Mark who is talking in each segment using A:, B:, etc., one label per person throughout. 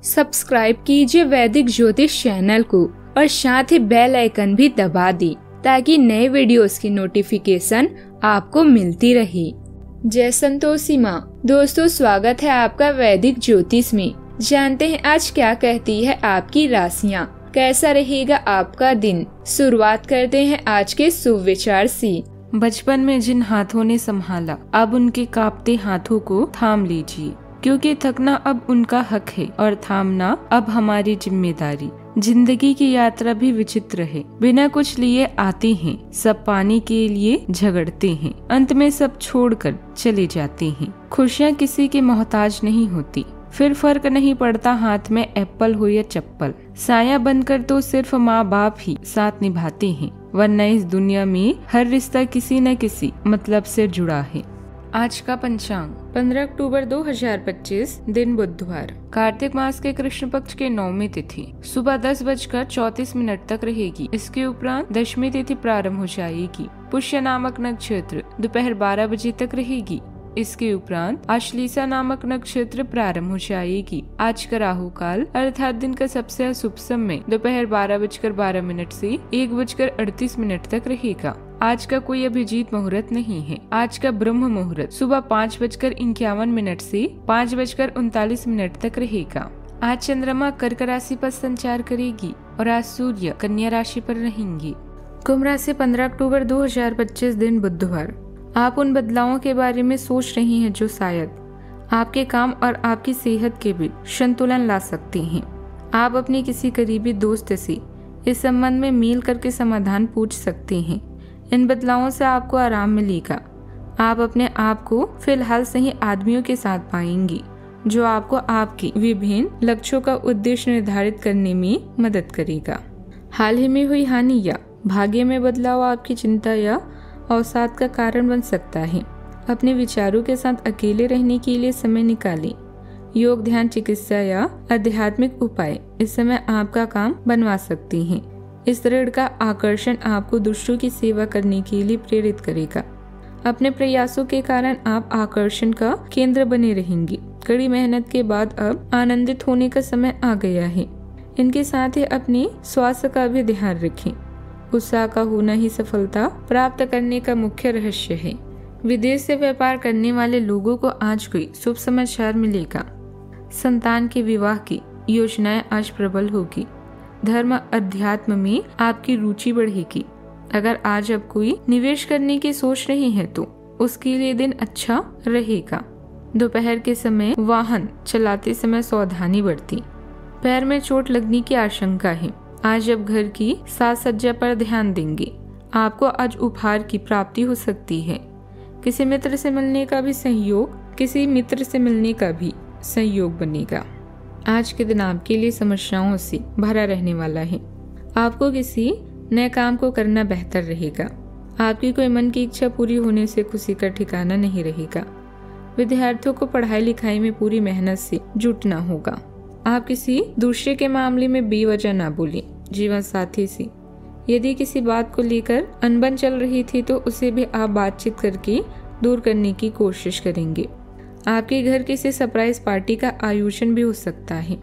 A: Subscribe कीजिए वैदिक ज्योतिष चैनल को और साथ ही बेल आइकन भी दबा दी ताकि नए वीडियोस की नोटिफिकेशन आपको मिलती रहे। जय संतोषी माँ। दोस्तों, स्वागत है आपका वैदिक ज्योतिष में। जानते हैं आज क्या कहती है आपकी राशियाँ, कैसा रहेगा आपका दिन। शुरुआत करते हैं आज के शुभ विचार से।
B: बचपन में जिन हाथों ने संभाला, अब उनके कांपते हाथों को थाम लीजिए, क्योंकि थकना अब उनका हक है और थामना अब हमारी जिम्मेदारी। जिंदगी की यात्रा भी विचित्र है, बिना कुछ लिए आते हैं, सब पाने के लिए झगड़ते हैं, अंत में सब छोड़कर चले जाते हैं। खुशियाँ किसी की मोहताज नहीं होती, फिर फर्क नहीं पड़ता हाथ में एप्पल हो या चप्पल। साया बनकर तो सिर्फ माँ बाप ही साथ निभाते हैं, वरना इस दुनिया में हर रिश्ता किसी न किसी मतलब से जुड़ा है। आज का पंचांग 15 अक्टूबर 2025, दिन बुधवार। कार्तिक मास के कृष्ण पक्ष के 9वीं तिथि सुबह 10:34 तक रहेगी। इसके उपरांत दशमी तिथि प्रारंभ हो जाएगी। पुष्य नामक नक्षत्र दोपहर 12 बजे तक रहेगी। इसके उपरांत आश्लेषा नामक नक्षत्र प्रारंभ हो जाएगी। आज का राहु काल अर्थात दिन का सबसे अशुभ समय दोपहर 12:12 से 1:38 तक रहेगा। आज का कोई अभिजीत मुहूर्त नहीं है। आज का ब्रह्म मुहूर्त सुबह 5:51 से 5:39 तक रहेगा। आज चंद्रमा कर्क राशि पर संचार करेगी और आज सूर्य कन्या राशि पर रहेंगी। कुंभ राशि 15 अक्टूबर 2025, दिन बुधवार। आप उन बदलावों के बारे में सोच रही हैं जो शायद आपके काम और आपकी सेहत के बीच संतुलन ला सकते हैं। आप अपने किसी करीबी दोस्त से इस संबंध में मेल करके समाधान पूछ सकते हैं। इन बदलावों से आपको आराम मिलेगा। आप अपने आप को फिलहाल सही आदमियों के साथ पाएंगी, जो आपको आपके विभिन्न लक्ष्यों का उद्देश्य निर्धारित करने में मदद करेगा। हाल ही में हुई हानि या भाग्य में बदलाव आपकी चिंता या अवसाद का कारण बन सकता है। अपने विचारों के साथ अकेले रहने के लिए समय निकालें। योग, ध्यान, चिकित्सा या आध्यात्मिक उपाय इस समय आपका काम बनवा सकते हैं। इस ऋण का आकर्षण आपको दूसरों की सेवा करने के लिए प्रेरित करेगा। अपने प्रयासों के कारण आप आकर्षण का केंद्र बने रहेंगे। कड़ी मेहनत के बाद अब आनंदित होने का समय आ गया है। इनके साथ ही अपने स्वास्थ्य का भी ध्यान रखें। उत्साह का होना ही सफलता प्राप्त करने का मुख्य रहस्य है। विदेश से व्यापार करने वाले लोगों को आज कोई शुभ समाचार मिलेगा। संतान के विवाह की योजनाएं आज प्रबल होगी। धर्म अध्यात्म में आपकी रुचि बढ़ेगी। अगर आज आप कोई निवेश करने की सोच रहे हैं तो उसके लिए दिन अच्छा रहेगा। दोपहर के समय वाहन चलाते समय सावधानी बरती। पैर में चोट लगने की आशंका है। आज आप घर की साज सज्जा पर ध्यान देंगे। आपको आज उपहार की प्राप्ति हो सकती है। किसी मित्र से मिलने का भी संयोग बनेगा। आज के दिन आपके लिए समस्याओं से भरा रहने वाला है। आपको किसी नए काम को करना बेहतर रहेगा। आपकी कोई मन की इच्छा पूरी होने से खुशी का ठिकाना नहीं रहेगा। विद्यार्थियों को पढ़ाई लिखाई में पूरी मेहनत से जुटना होगा। आप किसी दूसरे के मामले में बेवजह ना बोलें। जीवन साथी से यदि किसी बात को लेकर अनबन चल रही थी तो उसे भी आप बातचीत करके दूर करने की कोशिश करेंगे। आपके घर किसी सरप्राइज पार्टी का आयोजन भी हो सकता है।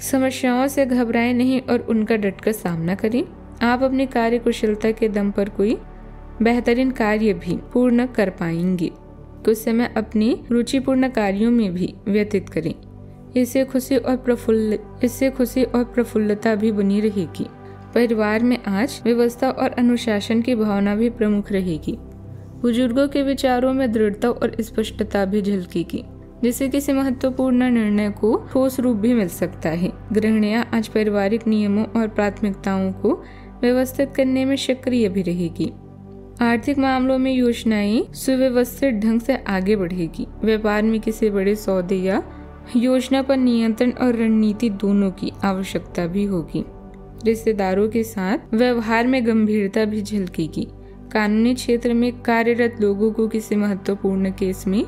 B: समस्याओं से घबराएं नहीं और उनका डटकर सामना करें। आप अपनी कार्य कुशलता के दम पर कोई बेहतरीन कार्य भी पूर्ण कर पाएंगे। कुछ समय अपने रुचिपूर्ण कार्यों में भी व्यतीत करें। इससे खुशी और प्रफुल्लता भी बनी रहेगी। परिवार में आज व्यवस्था और अनुशासन की भावना भी प्रमुख रहेगी। बुजुर्गों के विचारों में दृढ़ता और स्पष्टता भी झलकेगी, जिससे किसी महत्वपूर्ण निर्णय को ठोस रूप भी मिल सकता है। गृहिणियां आज पारिवारिक नियमों और प्राथमिकताओं को व्यवस्थित करने में सक्रिय भी रहेगी। आर्थिक मामलों में योजनाएं सुव्यवस्थित ढंग से आगे बढ़ेगी। व्यापार में किसी बड़े सौदे या योजना पर नियंत्रण और रणनीति दोनों की आवश्यकता भी होगी। रिश्तेदारों के साथ व्यवहार में गंभीरता भी झलकेगी। कानूनी क्षेत्र में कार्यरत लोगों को किसी महत्वपूर्ण केस में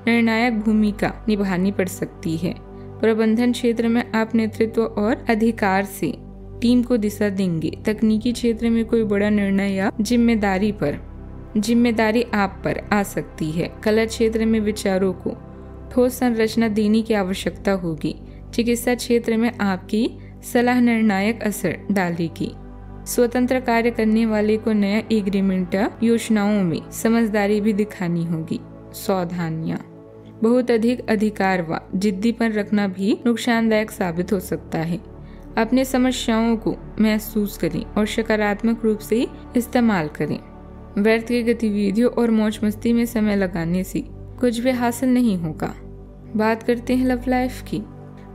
B: निर्णायक भूमिका निभानी पड़ सकती है। प्रबंधन क्षेत्र में आप नेतृत्व और अधिकार से टीम को दिशा देंगे। तकनीकी क्षेत्र में कोई बड़ा निर्णय या जिम्मेदारी आप पर आ सकती है। कला क्षेत्र में विचारों को ठोस संरचना देने की आवश्यकता होगी। चिकित्सा क्षेत्र में आपकी सलाह निर्णायक असर डालेगी। स्वतंत्र कार्य करने वाले को नया एग्रीमेंट या योजनाओं में समझदारी भी दिखानी होगी। सावधानियां, बहुत अधिक अधिकार व जिद्दीपन रखना भी नुकसानदायक साबित हो सकता है। अपने समस्याओं को महसूस करें और सकारात्मक रूप से इस्तेमाल करें। व्यर्थ की गतिविधियों और मौज मस्ती में समय लगाने से कुछ भी हासिल नहीं होगा। बात करते हैं लव लाइफ की।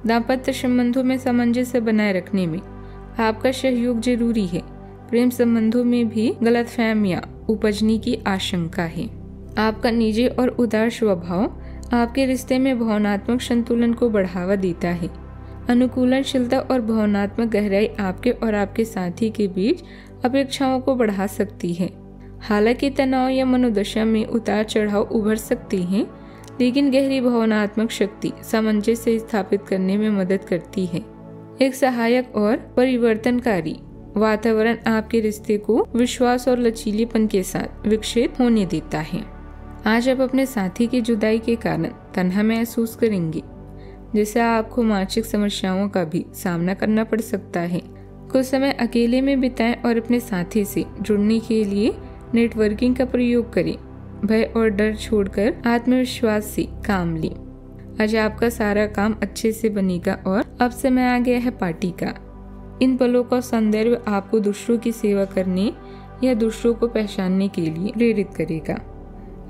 B: दाम्पत्य संबंधों में सामंजस्य बनाए रखने में आपका सहयोग जरूरी है। प्रेम संबंधों में भी गलतफहमियां उपजने की आशंका है। आपका निजी और उदार स्वभाव आपके रिश्ते में भावनात्मक संतुलन को बढ़ावा देता है। अनुकूलनशीलता और भावनात्मक गहराई आपके और आपके साथी के बीच अपेक्षाओं को बढ़ा सकती है। हालांकि तनाव या मनोदशा में उतार चढ़ाव उभर सकते हैं, लेकिन गहरी भावनात्मक शक्ति सामंजस्य स्थापित करने में मदद करती है। एक सहायक और परिवर्तनकारी वातावरण आपके रिश्ते को विश्वास और लचीलेपन के साथ विकसित होने देता है। आज आप अपने साथी की जुदाई के कारण तन्हा महसूस करेंगे, जिससे आपको मानसिक समस्याओं का भी सामना करना पड़ सकता है। कुछ समय अकेले में बिताएं और अपने साथी से जुड़ने के लिए नेटवर्किंग का प्रयोग करें। भय और डर छोड़कर आत्मविश्वास से काम लें। आज आपका सारा काम अच्छे से बनेगा और अब समय आ गया है पार्टी का। इन पलों का सौंदर्य आपको दूसरों की सेवा करने या दूसरों को पहचानने के लिए प्रेरित करेगा।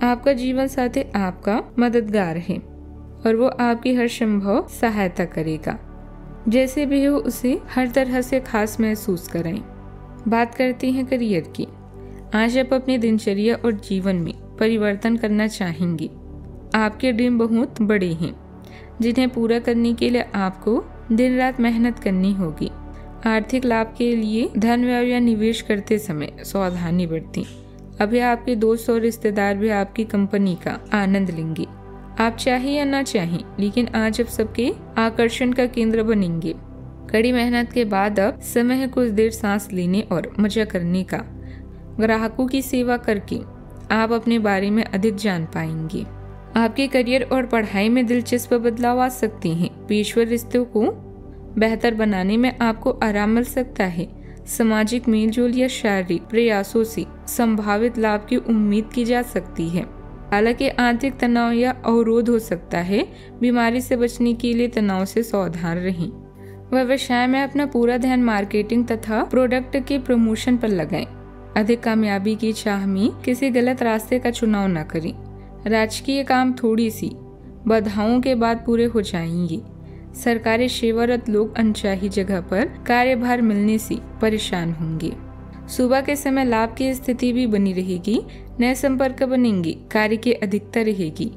B: आपका जीवन साथी आपका मददगार है और वो आपकी हर संभव सहायता करेगा। जैसे भी हो उसे हर तरह से खास महसूस कराएं। बात करते हैं करियर की। आज आप अपनी दिनचर्या और जीवन में परिवर्तन करना चाहेंगे। आपके ड्रीम बहुत बड़े हैं, जिन्हें पूरा करने के लिए आपको दिन रात मेहनत करनी होगी। आर्थिक लाभ के लिए धन व्यय या निवेश करते समय सावधानी बरतें। अभी आपके दोस्त और रिश्तेदार भी आपकी कंपनी का आनंद लेंगे। आप चाहे या ना चाहें, लेकिन आज आप सबके आकर्षण का केंद्र बनेंगे। कड़ी मेहनत के बाद अब समय है कुछ देर सांस लेने और मजा करने का। ग्राहकों की सेवा करके आप अपने बारे में अधिक जान पाएंगे। आपके करियर और पढ़ाई में दिलचस्प बदलाव आ सकते हैं। पेशेवर रिश्तों को बेहतर बनाने में आपको आराम मिल सकता है। सामाजिक मेलजोल या शारीरिक प्रयासों से संभावित लाभ की उम्मीद की जा सकती है। हालांकि आंतरिक तनाव या अवरोध हो सकता है। बीमारी से बचने के लिए तनाव से सावधान रहें। व्यवसाय में अपना पूरा ध्यान मार्केटिंग तथा प्रोडक्ट के प्रमोशन पर लगाएं। अधिक कामयाबी की चाह में किसी गलत रास्ते का चुनाव न करें। राजकीय काम थोड़ी सी बाधाओं के बाद पूरे हो जाएंगे। सरकारी सेवारत लोग अनचाही जगह पर कार्यभार मिलने से परेशान होंगे। सुबह के समय लाभ की स्थिति भी बनी रहेगी। नए संपर्क बनेंगे। कार्य की अधिकता रहेगी।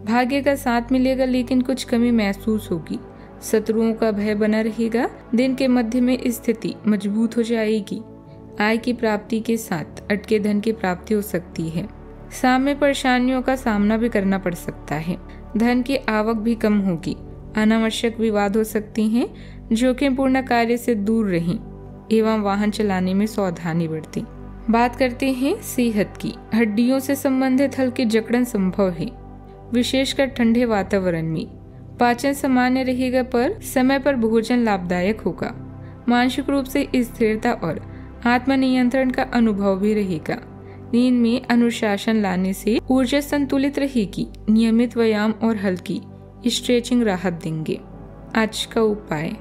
B: भाग्य का साथ मिलेगा, लेकिन कुछ कमी महसूस होगी। शत्रुओं का भय बना रहेगा। दिन के मध्य में स्थिति मजबूत हो जाएगी। आय की प्राप्ति के साथ अटके धन की प्राप्ति हो सकती है। शाम में परेशानियों का सामना भी करना पड़ सकता है। धन की आवक भी कम होगी। अनावश्यक विवाद हो सकते हैं। जोखिमपूर्ण कार्य से दूर रहें एवं वाहन चलाने में सावधानी बरतें। बात करते हैं सेहत की। हड्डियों से संबंधित हल्की जकड़न संभव है, विशेषकर ठंडे वातावरण में। पाचन सामान्य रहेगा, पर समय पर भोजन लाभदायक होगा। मानसिक रूप से स्थिरता और आत्मनियंत्रण का अनुभव भी रहेगा। नींद में अनुशासन लाने से ऊर्जा संतुलित रहेगी। नियमित व्यायाम और हल्की स्ट्रेचिंग राहत देंगे। आज का उपाय।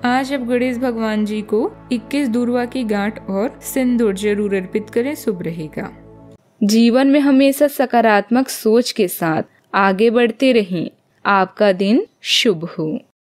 B: आज आप गणेश भगवान जी को 21 दूर्वा की गांठ और सिंदूर जरूर अर्पित करें, शुभ रहेगा।
A: जीवन में हमेशा सकारात्मक सोच के साथ आगे बढ़ते रहें। आपका दिन शुभ हो।